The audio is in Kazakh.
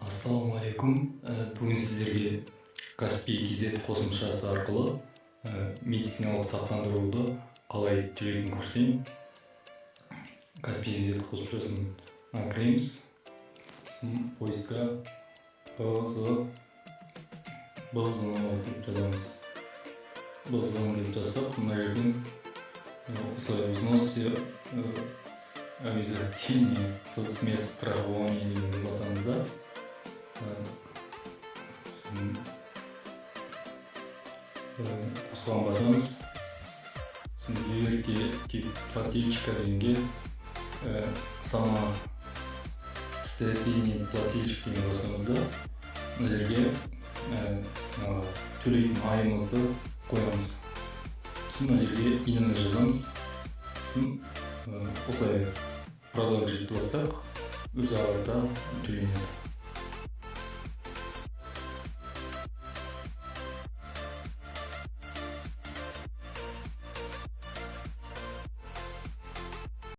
Ассалаумағалейкум. Бүгін сіздерге Каспий KZ қосымшасы арқылы медициналық сақтандыруды қалай төлейтінін көрсетейін. Каспий KZ қосымшасын кіреміз. Сосын поиска BZNO деп жазамыз. BZNO деп жазсақ, мына жерден взносы обязательные с мест страхования дегенді басамыз да. Осыған басамыз. Верьте платежка дегенге самостоятельный платежки басамыз да. Мына жерге төлейтін айымызды қоямыз. Мына жерге инімізді жазамыз. Осылай продолжить бассақ, өз арада төленеді.